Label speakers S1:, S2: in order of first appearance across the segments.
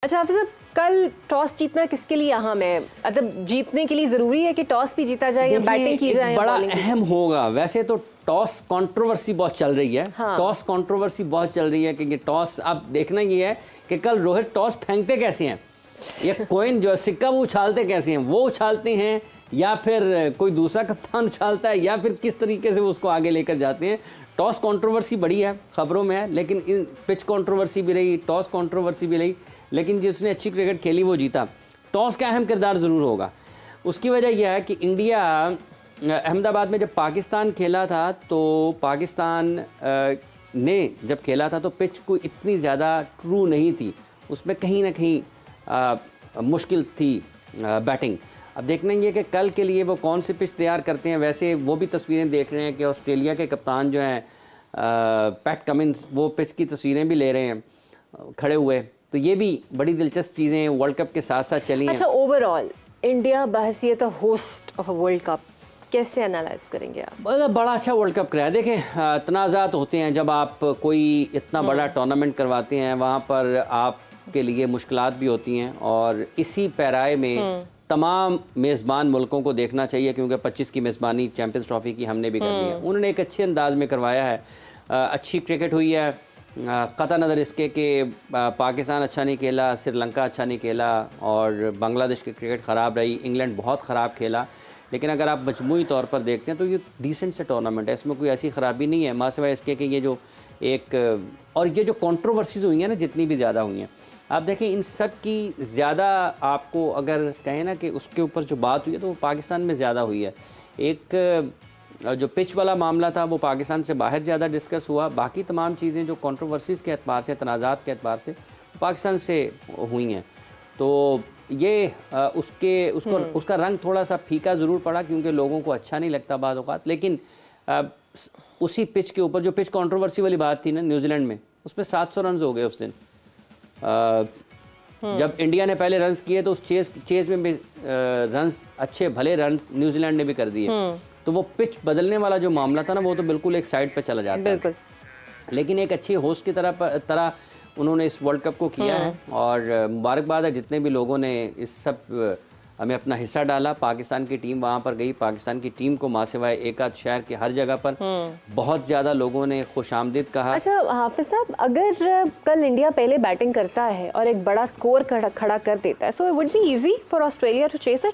S1: अच्छा हाफिज़ साहब, कल टॉस जीतना किसके लिए अहम है? मतलब जीतने के लिए ज़रूरी है कि टॉस भी जीता जाए या बैटिंग की जाए?
S2: बड़ा अहम होगा। वैसे तो टॉस कंट्रोवर्सी बहुत चल रही है।
S1: हाँ।
S2: टॉस कंट्रोवर्सी बहुत चल रही है क्योंकि टॉस अब देखना ये है कि कल रोहित टॉस फेंकते कैसे हैं, ये कॉइन जो सिक्का वो उछालते कैसे हैं, वो उछालते हैं या फिर कोई दूसरा कप्तान उछालता है या फिर किस तरीके से वो उसको आगे लेकर जाते हैं। टॉस कंट्रोवर्सी बड़ी है, खबरों में है, लेकिन इन पिच कंट्रोवर्सी भी रही, टॉस कंट्रोवर्सी भी रही, लेकिन जिसने अच्छी क्रिकेट खेली वो जीता। टॉस का अहम किरदार ज़रूर होगा। उसकी वजह यह है कि इंडिया अहमदाबाद में जब पाकिस्तान खेला था तो पाकिस्तान ने जब खेला था तो पिच कोई इतनी ज़्यादा ट्रू नहीं थी, उसमें कहीं ना कहीं मुश्किल थी बैटिंग। अब देखना ये कि कल के लिए वो कौन सी पिच तैयार करते हैं। वैसे वो भी तस्वीरें देख रहे हैं कि ऑस्ट्रेलिया के कप्तान जो हैं पैट कमिंस, वो पिच की तस्वीरें भी ले रहे हैं खड़े हुए। तो ये भी बड़ी दिलचस्प चीज़ें वर्ल्ड कप के साथ साथ चली हैं।
S1: अच्छा, ओवरऑल इंडिया बहसियत होस्ट ऑफ वर्ल्ड कप कैसे एनालाइज करेंगे आप?
S2: बड़ा अच्छा वर्ल्ड कप कराया। देखें, तनाज़ात होते हैं जब आप कोई इतना बड़ा टूर्नामेंट करवाते हैं, वहाँ पर आपके लिए मुश्किलात भी होती हैं और इसी पैराए में तमाम मेज़बान मुल्कों को देखना चाहिए क्योंकि 25 की मेज़बानी चैम्पियंस ट्रॉफी की हमने भी करनी है। उन्होंने एक अच्छे अंदाज में करवाया है, अच्छी क्रिकेट हुई है। कता नज़र इसके कि पाकिस्तान अच्छा नहीं खेला, श्रीलंका अच्छा नहीं खेला और बांग्लादेश की क्रिकेट ख़राब रही, इंग्लैंड बहुत ख़राब खेला, लेकिन अगर आप मजमूई तौर पर देखते हैं तो ये डिसेंट से टूर्नामेंट है, इसमें कोई ऐसी ख़राबी नहीं है। मासिवा इसके कि ये जो एक और ये जो कंट्रोवर्सीज़ हुई हैं ना, जितनी भी ज़्यादा हुई हैं, आप देखें इन सब की ज़्यादा आपको अगर कहें ना कि उसके ऊपर जो बात हुई है तो वो पाकिस्तान में ज़्यादा हुई है। एक जो पिच वाला मामला था वो पाकिस्तान से बाहर ज़्यादा डिस्कस हुआ, बाकी तमाम चीज़ें जो कंट्रोवर्सीज़ के एतबार से, तनाज़ात के एतबार से पाकिस्तान से हुई हैं। तो ये उसका रंग थोड़ा सा फीका ज़रूर पड़ा क्योंकि लोगों को अच्छा नहीं लगता बाद औक़ात। लेकिन उसी पिच के ऊपर जो पिच कंट्रोवर्सी वाली बात थी ना न्यूजीलैंड में, उसमें 700 रन हो गए उस दिन। जब इंडिया ने पहले रन्स किए तो उस चेज़ में भी रन्स, अच्छे भले रन्स न्यूजीलैंड ने भी कर दिए। तो वो पिच बदलने वाला जो मामला था ना, वो तो बिल्कुल एक साइड पे चला जाता है। लेकिन एक अच्छी होस्ट की तरह उन्होंने इस वर्ल्ड कप को किया है और मुबारकबाद है जितने भी लोगों ने इस सब हमें अपना हिस्सा डाला। पाकिस्तान की टीम वहाँ पर गई, पाकिस्तान की टीम को मासिवाए एक आध शहर के हर जगह पर बहुत ज़्यादा लोगों ने खुशामदीद कहा। अच्छा
S1: हाफिज़ साहब, अगर कल इंडिया पहले बैटिंग करता है और एक बड़ा स्कोर खड़ा कर देता है, so it would be easy for Australia to chase it.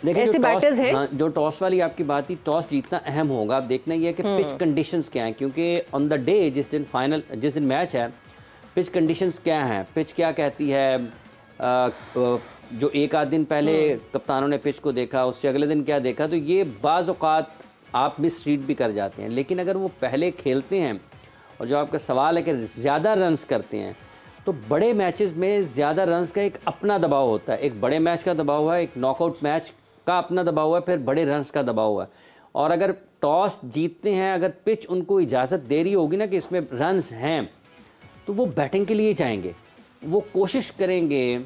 S2: देखिए जो टॉस वाली आपकी बात थी, टॉस जीतना अहम होगा। अब देखना ये है कि पिच कंडीशंस क्या हैं, क्योंकि ऑन द डे जिस दिन मैच है, पिच कंडीशंस क्या हैं, पिच क्या कहती है। जो एक आध दिन पहले कप्तानों ने पिच को देखा, उससे अगले दिन क्या देखा, तो ये बाज़ औक़ात आप मिस रीड भी कर जाते हैं। लेकिन अगर वो पहले खेलते हैं और जो आपका सवाल है कि ज़्यादा रन्स करते हैं, तो बड़े मैचेस में ज़्यादा रन्स का एक अपना दबाव होता है। एक बड़े मैच का दबाव है, एक नॉकआउट मैच का अपना दबाव है, फिर बड़े रन्स का दबाव है। और अगर टॉस जीतते हैं, अगर पिच उनको इजाज़त दे रही होगी ना कि इसमें रन्स हैं, तो वो बैटिंग के लिए जाएंगे। वो कोशिश करेंगे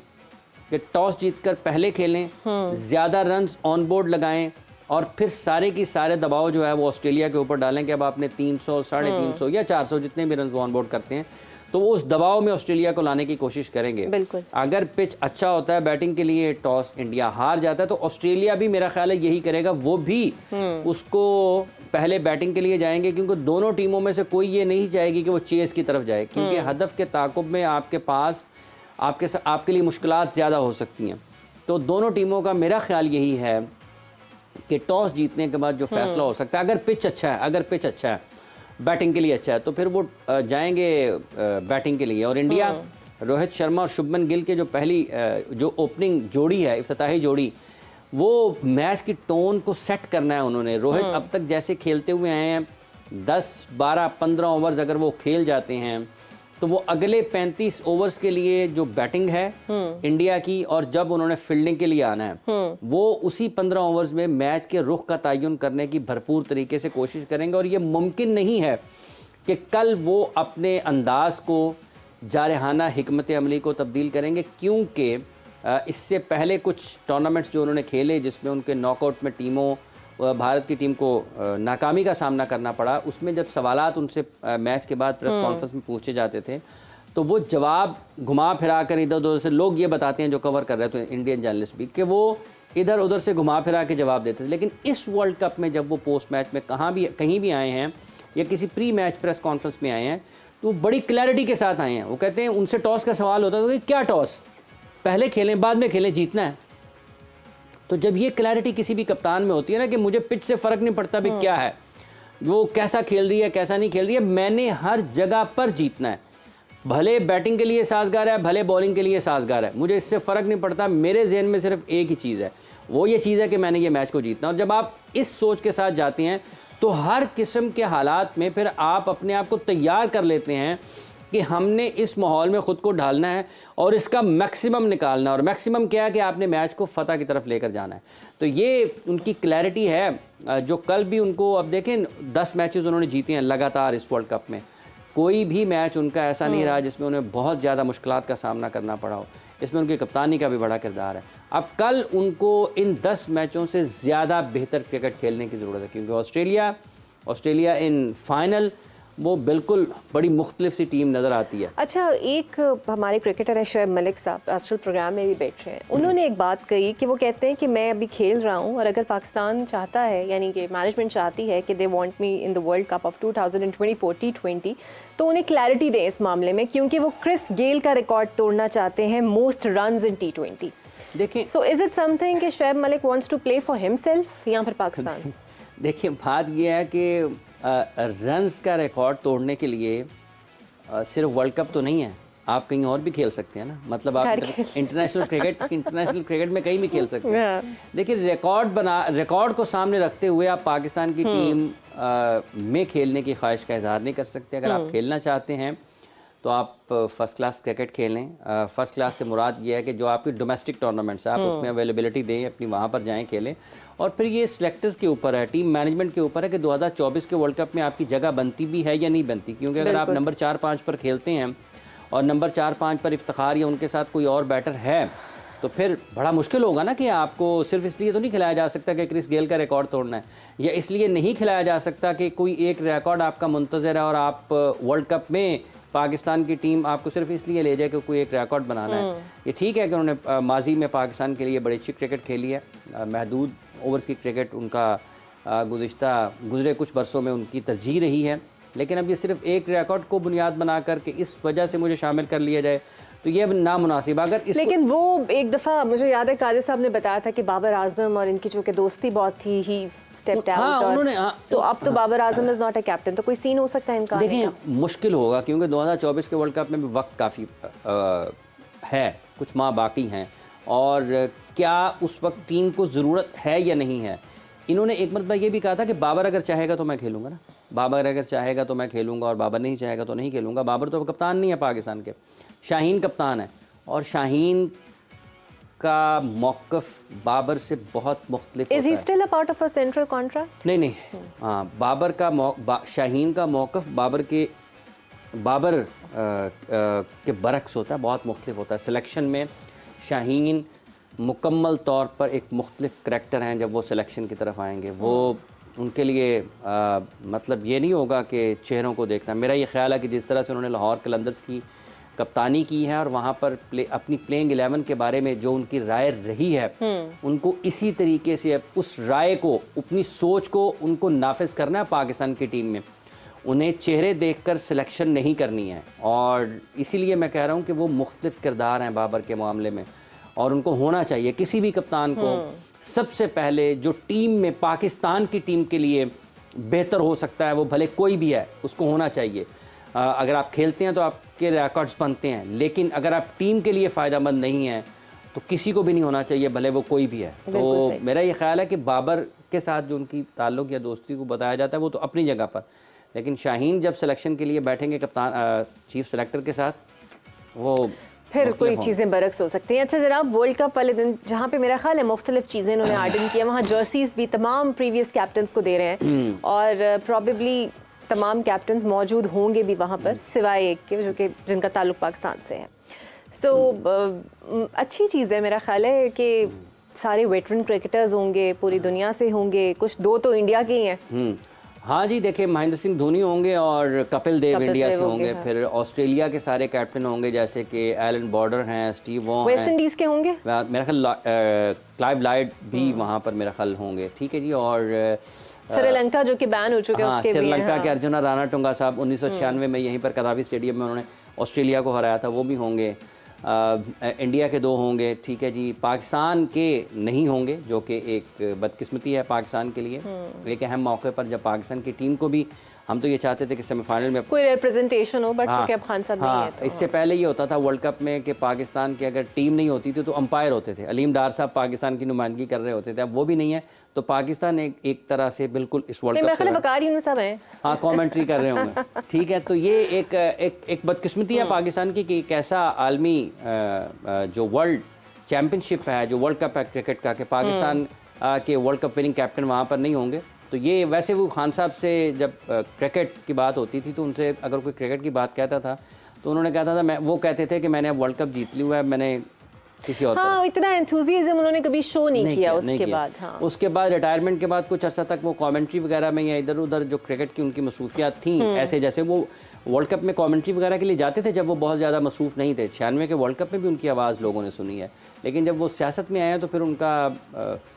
S2: कि टॉस जीतकर पहले खेलें, ज़्यादा रन्स ऑन बोर्ड लगाएं और फिर सारे की सारे दबाव जो है वो ऑस्ट्रेलिया के ऊपर डालें कि अब आपने 300, 350 या 400 जितने भी रन्स ऑन बोर्ड करते हैं, तो वो उस दबाव में ऑस्ट्रेलिया को लाने की कोशिश करेंगे।
S1: बिल्कुल।
S2: अगर पिच अच्छा होता है बैटिंग के लिए, टॉस इंडिया हार जाता है, तो ऑस्ट्रेलिया भी मेरा ख्याल है यही करेगा, वो भी उसको पहले बैटिंग के लिए जाएंगे क्योंकि दोनों टीमों में से कोई ये नहीं चाहेगी कि वो चेस की तरफ जाए, क्योंकि हदफ के ताक़ुब में आपके पास आपके लिए मुश्किलात ज़्यादा हो सकती हैं। तो दोनों टीमों का मेरा ख्याल यही है कि टॉस जीतने के बाद जो फैसला हो सकता है, अगर पिच अच्छा है, बैटिंग के लिए अच्छा है, तो फिर वो जाएंगे बैटिंग के लिए। और इंडिया, रोहित शर्मा और शुभमन गिल के जो पहली जो ओपनिंग जोड़ी है, इफ्तिताही जोड़ी, वो मैच की टोन को सेट करना है उन्होंने। रोहित अब तक जैसे खेलते हुए आए हैं, 10, 12, 15 ओवर्स अगर वो खेल जाते हैं तो वो अगले 35 ओवर्स के लिए जो बैटिंग है इंडिया की, और जब उन्होंने फील्डिंग के लिए आना है, वो उसी 15 ओवर्स में मैच के रुख का तयन करने की भरपूर तरीके से कोशिश करेंगे। और ये मुमकिन नहीं है कि कल वो अपने अंदाज को, जारहाना हिकमत अमली को तब्दील करेंगे, क्योंकि इससे पहले कुछ टूर्नामेंट्स जो उन्होंने खेले जिसमें उनके नॉकआउट में टीमों, भारत की टीम को नाकामी का सामना करना पड़ा, उसमें जब सवालात उनसे मैच के बाद प्रेस कॉन्फ्रेंस में पूछे जाते थे तो वो जवाब घुमा फिरा कर इधर उधर से, लोग ये बताते हैं जो कवर कर रहे थे इंडियन जर्नलिस्ट भी, कि वो इधर उधर से घुमा फिरा के जवाब देते थे। लेकिन इस वर्ल्ड कप में जब वो पोस्ट मैच में कहीं भी आए हैं या किसी प्री मैच प्रेस कॉन्फ्रेंस में आए हैं, तो बड़ी क्लैरिटी के साथ आए हैं। वो कहते हैं, उनसे टॉस का सवाल होता था कि क्या टॉस, पहले खेलें बाद में खेलें, जीतना है। तो जब ये क्लैरिटी किसी भी कप्तान में होती है ना कि मुझे पिच से फ़र्क नहीं पड़ता भी क्या है, वो कैसा खेल रही है कैसा नहीं खेल रही है, मैंने हर जगह पर जीतना है, भले बैटिंग के लिए साजगार है भले बॉलिंग के लिए साजगार है, मुझे इससे फ़र्क नहीं पड़ता, मेरे जहन में सिर्फ एक ही चीज़ है, वो ये चीज़ है कि मैंने ये मैच को जीतना। और जब आप इस सोच के साथ जाते हैं तो हर किस्म के हालात में फिर आप अपने आप को तैयार कर लेते हैं कि हमने इस माहौल में ख़ुद को ढालना है और इसका मैक्सिमम निकालना है। और मैक्सिमम क्या है कि आपने मैच को फ़तह की तरफ लेकर जाना है। तो ये उनकी क्लैरिटी है जो कल भी उनको, अब देखें 10 मैचेस उन्होंने जीते हैं लगातार इस वर्ल्ड कप में, कोई भी मैच उनका ऐसा नहीं रहा जिसमें उन्हें बहुत ज़्यादा मुश्किलात का सामना करना पड़ा हो। इसमें उनकी कप्तानी का भी बड़ा किरदार है। अब कल उनको इन 10 मैचों से ज़्यादा बेहतर क्रिकेट खेलने की ज़रूरत है, क्योंकि ऑस्ट्रेलिया इन फाइनल वो बिल्कुल बड़ी मुख्तलिफ सी टीम नज़र आती है।
S1: अच्छा, एक हमारे क्रिकेटर है शोएब मलिक साहब, आजकल प्रोग्राम में भी बैठ रहे हैं, उन्होंने एक बात कही कि वो कहते हैं कि मैं अभी खेल रहा हूँ और अगर पाकिस्तान चाहता है, यानी कि मैनेजमेंट चाहती है कि they want me in the world cup of 2024 T20, तो उन्हें क्लैरिटी दें इस मामले में, क्योंकि वो क्रिस गेल का रिकॉर्ड तोड़ना चाहते हैं मोस्ट रन्स इन T20। देखिए, सो इज इट समथिंग कि Shoaib Malik wants to play for himself या फिर पाकिस्तान? देखिए,
S2: बात यह है कि रन्स का रिकॉर्ड तोड़ने के लिए सिर्फ वर्ल्ड कप तो नहीं है, आप कहीं और भी खेल सकते हैं ना, मतलब आप इंटरनेशनल क्रिकेट में कहीं भी खेल सकते हैं। देखिए, रिकॉर्ड को सामने रखते हुए आप पाकिस्तान की टीम में खेलने की ख्वाहिश का इजहार नहीं कर सकते। अगर आप खेलना चाहते हैं तो आप फर्स्ट क्लास क्रिकेट खेलें। फर्स्ट क्लास से मुराद ये है कि जो आपकी डोमेस्टिक टूर्नामेंट्स है आप उसमें अवेलेबिलिटी दें, अपनी वहाँ पर जाएं खेलें। और फिर ये सिलेक्टर्स के ऊपर है, टीम मैनेजमेंट के ऊपर है कि 2024 के वर्ल्ड कप में आपकी जगह बनती भी है या नहीं बनती। क्योंकि अगर आप नंबर 4-5 पर खेलते हैं और नंबर 4-5 पर इफ्तिखार या उनके साथ कोई और बैटर है, तो फिर बड़ा मुश्किल होगा ना कि आपको सिर्फ इसलिए तो नहीं खिलाया जा सकता कि क्रिस गेल का रिकॉर्ड तोड़ना है, या इसलिए नहीं खिलाया जा सकता कि कोई एक रिकॉर्ड आपका मुंतज़र है और आप वर्ल्ड कप में पाकिस्तान की टीम आपको सिर्फ इसलिए ले जाए कि कोई एक रिकॉर्ड बनाना है। ये ठीक है कि उन्होंने माजी में पाकिस्तान के लिए बड़ी अच्छी क्रिकेट खेली है, महदूद ओवर्स की क्रिकेट उनका गुज़रे कुछ बरसों में उनकी तरजीह रही है, लेकिन अब ये सिर्फ एक रिकॉर्ड को बुनियाद बना करके इस वजह से मुझे शामिल कर लिया जाए तो ये अब नामुनासिब। अगर
S1: लेकिन वो एक दफ़ा मुझे याद है कादिर साहब ने बताया था कि बाबर आजम और इनकी चूँकि दोस्ती बहुत थी, ही स्टेप्ड आउट, उन्होंने तो अब तो Babar Azam is not a captain, तो कोई सीन हो सकता है इनका?
S2: देखिए, मुश्किल होगा क्योंकि 2024 के वर्ल्ड कप में भी वक्त काफ़ी है, कुछ माह बाकी हैं, और क्या उस वक्त टीम को ज़रूरत है या नहीं है। इन्होंने एक मरतबा ये भी कहा था कि बाबर अगर चाहेगा तो मैं खेलूँगा ना, बाबर अगर चाहेगा तो मैं खेलूँगा और बाबर नहीं चाहेगा तो नहीं खेलूँगा। बाबर तो कप्तान नहीं है पाकिस्तान के, शाहीन कप्तान है, और शाहीन का मौक़िफ़ बाबर से बहुत मुख्तलिफ होता है।
S1: Is he still a part of a central contract?
S2: नहीं, हाँ, बाबर का शाहीन का मौक़िफ़ बाबर के बरक्स होता है, बहुत मुख्तलिफ होता है। सिलेक्शन में शाहीन मुकम्मल तौर पर एक मुख्तलिफ करैक्टर हैं। जब वो सिलेक्शन की तरफ आएंगे, वो उनके लिए मतलब ये नहीं होगा कि चेहरों को देखना। मेरा ये ख्याल है कि जिस तरह से उन्होंने लाहौर कलंदर्स की कप्तानी की है और वहाँ पर अपनी प्लेइंग 11 के बारे में जो उनकी राय रही है, उनको इसी तरीके से उस राय को, अपनी सोच को उनको नाफिज करना है पाकिस्तान की टीम में। उन्हें चेहरे देखकर सिलेक्शन नहीं करनी है, और इसीलिए मैं कह रहा हूँ कि वो मुख्तलिफ किरदार हैं बाबर के मामले में, और उनको होना चाहिए किसी भी कप्तान को सबसे पहले जो टीम में पाकिस्तान की टीम के लिए बेहतर हो सकता है, वो भले कोई भी है, उसको होना चाहिए। अगर आप खेलते हैं तो आपके रिकॉर्ड्स बनते हैं, लेकिन अगर आप टीम के लिए फ़ायदेमंद नहीं हैं तो किसी को भी नहीं होना चाहिए, भले वो कोई भी है। तो मेरा ये ख्याल है कि बाबर के साथ जो उनकी ताल्लुक़ या दोस्ती को बताया जाता है वो तो अपनी जगह पर, लेकिन शाहीन जब सिलेक्शन के लिए बैठेंगे कप्तान चीफ सेलेक्टर के साथ, वो
S1: फिर कोई चीज़ें बरक्स हो सकती हैं। अच्छा जनाब, वर्ल्ड कप वाले दिन जहाँ पे मेरा ख्याल है मुख्तलिफ चीज़ें उन्होंने आर्डन किया, वहाँ जर्सीज भी तमाम प्रीवियस कैप्टन्स को दे रहे हैं, और प्रॉबेबली तमाम कैप्टन्स मौजूद होंगे भी वहाँ पर, सिवाय एक के जो कि जिनका ताल्लुक़ पाकिस्तान से है। सो अच्छी चीज़ है, मेरा ख्याल है कि सारे वेटरन क्रिकेटर्स होंगे, पूरी दुनिया से होंगे, कुछ 2 तो इंडिया के ही हैं।
S2: हाँ जी, देखिए महेंद्र सिंह धोनी होंगे और कपिल देव इंडिया से होंगे।
S1: हाँ।
S2: फिर ऑस्ट्रेलिया के सारे कैप्टन होंगे, जैसे कि एलन बॉर्डर हैं, स्टीव वॉ हैं।
S1: वेस्ट इंडीज़ के होंगे
S2: मेरा ख्याल क्लाइव लाइड भी वहाँ पर मेरा ख्याल होंगे। ठीक है जी। और
S1: श्रीलंका जो कि बैन हो चुके हैं,
S2: हाँ,
S1: उसके भी
S2: श्रीलंका
S1: हैं,
S2: के अर्जुना रानाटुंगा साहब 1996 में यहीं पर कदापि स्टेडियम में उन्होंने ऑस्ट्रेलिया को हराया था, वो भी होंगे। इंडिया के 2 होंगे। ठीक है जी। पाकिस्तान के नहीं होंगे, जो कि एक बदकिस्मती है पाकिस्तान के लिए। एक अहम मौके पर जब पाकिस्तान की टीम को भी, हम तो ये चाहते थे कि सेमीफाइनल में
S1: कोई रिप्रेजेंटेशन हो, बट चूंकि अब खान साहब नहीं है तो
S2: इससे पहले ये होता था वर्ल्ड कप में कि पाकिस्तान की अगर टीम नहीं होती थी तो अंपायर होते थे। अलीम डार साहब पाकिस्तान की नुमाइंदगी कर रहे होते थे, अब वो भी नहीं है। तो पाकिस्तान एक तरह से बिल्कुल इस वर्ल्ड कप से
S1: वकारी उनमें सब हैं,
S2: हाँ, कमेंट्री कर रहे होंगे। ठीक है। तो ये एक बदकिस्मती है पाकिस्तान की कि कैसा आलमी जो वर्ल्ड चैंपियनशिप है, जो वर्ल्ड कप है क्रिकेट का, कि पाकिस्तान के वर्ल्ड कप विनिंग कैप्टन वहाँ पर नहीं होंगे। तो ये वैसे वो खान साहब से जब क्रिकेट की बात होती थी तो उनसे अगर कोई क्रिकेट की बात कहता था तो उन्होंने कहता था, वो कहते थे कि मैंने अब वर्ल्ड कप जीत लिया है, मैंने किसी और
S1: हाँ, इतना एंथुसियाज्म उन्होंने कभी शो नहीं किया उसके बाद। हाँ।
S2: उसके बाद रिटायरमेंट के बाद कुछ अर्सा तक वो कमेंट्री वगैरह में या इधर उधर जो क्रिकेट की उनकी मसरूफियात थी, ऐसे जैसे वो वर्ल्ड कप में कमेंट्री वगैरह के लिए जाते थे जब वो बहुत ज़्यादा मसरूफ़ नहीं थे। 96 के वर्ल्ड कप में भी उनकी आवाज़ लोगों ने सुनी है, लेकिन जब वो सियासत में आए तो फिर उनका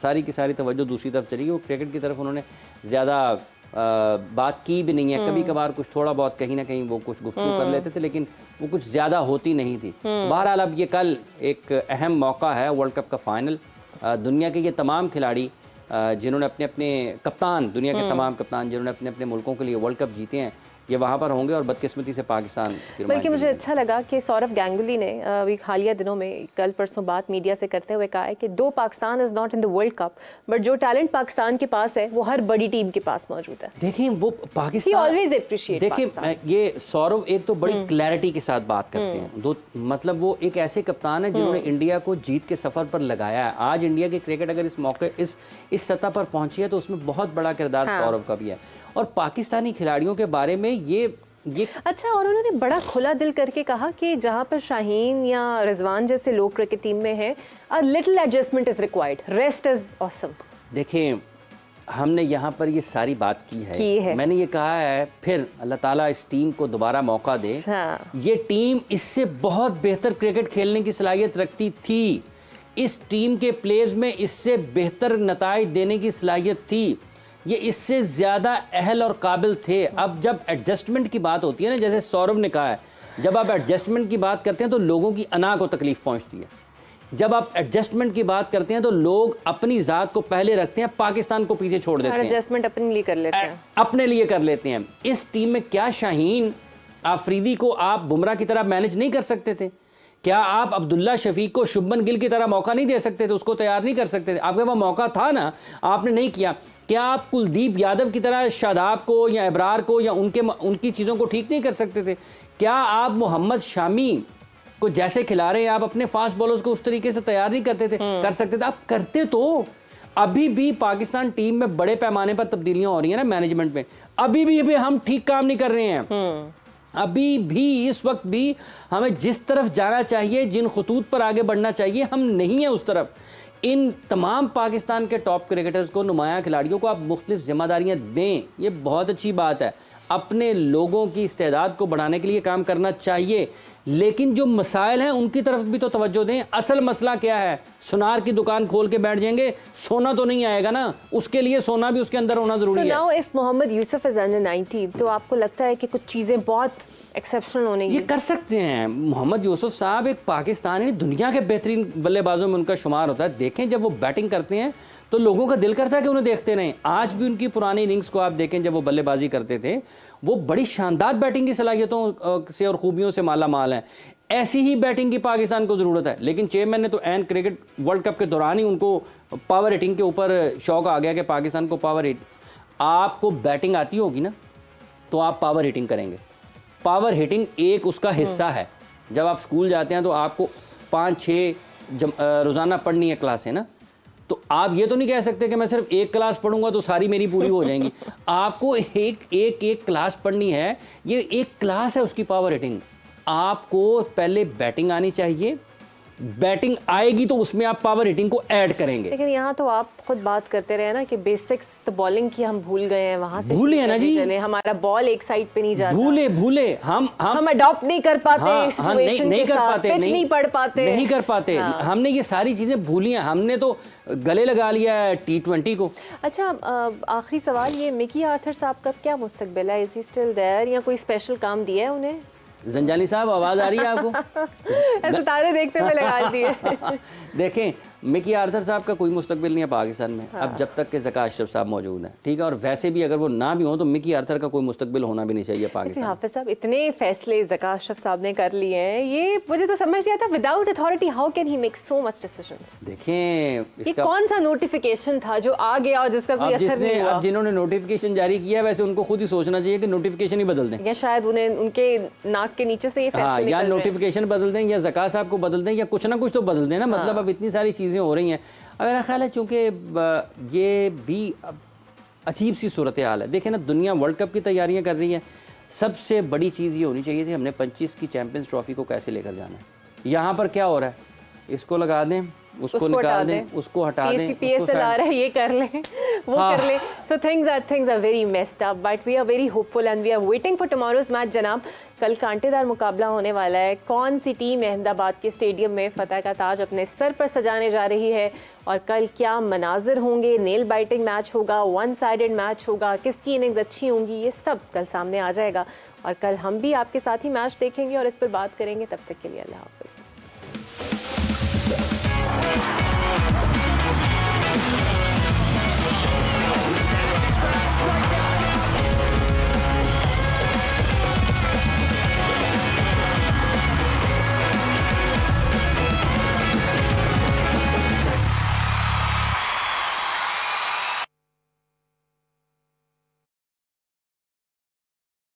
S2: सारी की सारी तवज्जो दूसरी तरफ चली गई। वो क्रिकेट की तरफ उन्होंने ज़्यादा बात की भी नहीं है। कभी कभार कुछ थोड़ा बहुत कहीं ना कहीं वो कुछ गुफ्तगू कर लेते थे, लेकिन वो कुछ ज़्यादा होती नहीं थी। बहरहाल अब ये कल एक अहम मौका है, वर्ल्ड कप का फाइनल। दुनिया के ये तमाम खिलाड़ी जिन्होंने अपने अपने कप्तान, दुनिया के तमाम कप्तान जिन्होंने अपने अपने मुल्कों के लिए वर्ल्ड कप जीते हैं, ये वहाँ पर होंगे और बदकिस्मती से पाकिस्तान।
S1: बल्कि मुझे अच्छा लगा कि सौरव गांगुली ने अभी हालिया दिनों में कल परसों बात मीडिया से करते हुए कहा है कि दो Pakistan is not in the world cup, but जो टैलेंट पाकिस्तान के पास है वो हर बड़ी टीम के पास मौजूद है।
S2: देखिए वो पाकिस्तान
S1: ऑलवेज अप्रिशिएट।
S2: देखिए ये सौरव एक तो बड़ी क्लैरिटी के साथ बात करते हैं, दो मतलब वो एक ऐसे कप्तान है जिन्होंने इंडिया को जीत के सफ़र पर लगाया है। आज इंडिया की क्रिकेट अगर इस मौके इस सतह पर पहुंची है तो उसमें बहुत बड़ा किरदार सौरव का भी है। और पाकिस्तानी खिलाड़ियों के बारे में ये
S1: अच्छा, और उन्होंने बड़ा खुला दिल करके कहा कि जहां पर शाहीन या रिजवान जैसे लोग क्रिकेट टीम में हैं, a little adjustment is required, rest is awesome.
S2: देखिए हमने यहाँ पर ये सारी बात की है। मैंने ये कहा है, फिर अल्लाह ताला इस टीम को दोबारा मौका दे। ये टीम इससे बहुत बेहतर क्रिकेट खेलने की सलाहियत रखती थी, इस टीम के प्लेयर्स में इससे बेहतर नताइज देने की सलाहियत थी, ये इससे ज़्यादा अहल और काबिल थे। अब जब एडजस्टमेंट की बात होती है ना, जैसे सौरव ने कहा है, जब आप एडजस्टमेंट की बात करते हैं तो लोगों की अना को तकलीफ पहुंचती है। जब आप एडजस्टमेंट की बात करते हैं तो लोग अपनी ज़ात को पहले रखते हैं, पाकिस्तान को पीछे छोड़ देते हैं,
S1: एडजस्टमेंट अपने लिए कर लेते हैं,
S2: अपने लिए कर लेते हैं। इस टीम में क्या शाहीन आफरीदी को आप बुमराह की तरह मैनेज नहीं कर सकते थे? क्या आप अब्दुल्ला शफीक को शुभमन गिल की तरह मौका नहीं दे सकते थे? उसको तैयार नहीं कर सकते थे? आपके पास मौका था ना, आपने नहीं किया। क्या आप कुलदीप यादव की तरह शादाब को या इब्रार को या उनकी चीज़ों को ठीक नहीं कर सकते थे? क्या आप मोहम्मद शामी को जैसे खिला रहे हैं, आप अपने फास्ट बॉलर्स को उस तरीके से तैयार नहीं करते थे? कर सकते थे, आप करते तो। अभी भी पाकिस्तान टीम में बड़े पैमाने पर तब्दीलियां हो रही हैं ना मैनेजमेंट में, अभी भी हम ठीक काम नहीं कर रहे हैं। अभी भी इस वक्त भी हमें जिस तरफ जाना चाहिए, जिन खतूत पर आगे बढ़ना चाहिए, हम नहीं है उस तरफ। इन तमाम पाकिस्तान के टॉप क्रिकेटर्स को, नुमाया खिलाड़ियों को आप मुख्तलिफ जिम्मेदारियां दें, ये बहुत अच्छी बात है। अपने लोगों की इस्तेदाद को बढ़ाने के लिए काम करना चाहिए, लेकिन जो मसाइल हैं उनकी तरफ भी तो तवज्जो दें। असल मसला क्या है? सुनार की दुकान खोल के बैठ जाएंगे, सोना तो नहीं आएगा ना, उसके लिए सोना भी उसके अंदर होना जरूरी है।
S1: Now if Mohammad Yusuf is under 19, तो आपको लगता है कि कुछ चीज़ें बहुत एक्सेप्शनल होने
S2: ये कर सकते हैं? मोहम्मद यूसुफ साहब एक पाकिस्तानी, दुनिया के बेहतरीन बल्लेबाजों में उनका शुमार होता है। देखें जब वो बैटिंग करते हैं तो लोगों का दिल करता है कि उन्हें देखते रहें। आज भी उनकी पुरानी इनिंग्स को आप देखें, जब वो बल्लेबाजी करते थे, वो बड़ी शानदार बैटिंग की सलाहियतों से और खूबियों से माला माल हैं। ऐसी ही बैटिंग की पाकिस्तान को ज़रूरत है। लेकिन चेयरमैन ने तो एन क्रिकेट वर्ल्ड कप के दौरान ही उनको पावर हिटिंग के ऊपर शौक आ गया कि पाकिस्तान को पावर हिट, आपको बैटिंग आती होगी ना तो आप पावर हिटिंग करेंगे। पावर हिटिंग एक उसका हिस्सा है। जब आप स्कूल जाते हैं तो आपको 5-6 रोज़ाना पढ़नी है क्लासें ना, तो आप ये तो नहीं कह सकते कि मैं सिर्फ एक क्लास पढ़ूंगा तो सारी मेरी पूरी हो जाएंगी। आपको एक क्लास पढ़नी है, ये एक क्लास है उसकी पावर हिटिंग। आपको पहले बैटिंग आनी चाहिए, बैटिंग आएगी तो उसमें आप पावर हिटिंग को ऐड करेंगे।
S1: लेकिन यहाँ तो आप खुद बात करते रहे ना कि बेसिक्स तो बॉलिंग की हम भूल गए हैं, वहां से
S2: भूले हैं ना जी,
S1: चले हमारा बॉल एक साइड पे नहीं जाता,
S2: भूले हम
S1: अडॉप्ट नहीं कर पाते,
S2: नहीं कर पाते,
S1: नहीं पढ़ पाते,
S2: नहीं कर पाते। हमने ये सारी चीजें भूली हैं, हमने तो गले लगा लिया है T20 को।
S1: अच्छा, आखिरी सवाल, ये मिकी आर्थर साहब का क्या मुस्तकबिल है? इज ही स्टिल देयर या कोई स्पेशल काम दिया है उन्हें?
S2: जंजाली साहब आवाज आ रही है आपको?
S1: ऐसे तारे देखते हुए लगा दिए।
S2: देखें, मिकी आर्थर साहब का कोई मुस्तकबिल नहीं है पाकिस्तान में। अब जब तक के ज़का अशरफ साहब मौजूद हैं, ठीक है, और वैसे भी अगर वो ना भी हो तो मिकी आर्थर का कोई मुस्तकबिल होना भी नहीं चाहिए पाकिस्तान।
S1: हाफिज साहब, इतने फैसले ज़का अशरफ साहब ने कर लिए हैं, ये मुझे तो समझ नहीं आता, without authority how can he make so much decisions?
S2: देखें,
S1: ये कौन सा नोटिफिकेशन था जो आ गया और जिसका कोई असर नहीं हुआ?
S2: अब जिन्होंने नोटिफिकेशन जारी किया वैसे उनको खुद ही सोचना चाहिए कि नोटिफिकेशन ही बदल दें,
S1: या शायद उन्हें उनके नाक के नीचे से ये फैसले
S2: या नोटिफिकेशन बदल दें, या ज़का साहब को बदल दें, या कुछ ना कुछ तो बदल दें ना। मतलब अब इतनी सारी चीज़ें हो रही हैं। अब मेरा ख्याल है चूँकि ये भी अजीब सी सूरत हाल है। देखें ना, दुनिया वर्ल्ड कप की तैयारियां कर रही है। सबसे बड़ी चीज़ ये होनी चाहिए थी, हमने 25 की चैंपियंस ट्रॉफी को कैसे लेकर जाना है। यहाँ पर क्या हो रहा है, इसको लगा दें, उसको निकाल दें, उसको हटा दें,
S1: PSL आ रहा है, ये कर लें, वो कर लें। So things are very messed up, but we are very hopeful and we are waiting for tomorrow's match। जनाब, कल कांटेदार मुकाबला होने वाला है। कौन सी टीम अहमदाबाद के स्टेडियम में फतह का ताज अपने सर पर सजाने जा रही है, और कल क्या मनाजिर होंगे? नेल बाइटिंग मैच होगा, वन साइडेड मैच होगा, किसकी इनिंग्स अच्छी होंगी, ये सब कल सामने आ जाएगा। और कल हम भी आपके साथ ही मैच देखेंगे और इस पर बात करेंगे। तब तक के लिए अल्लाह हाफ़िज़।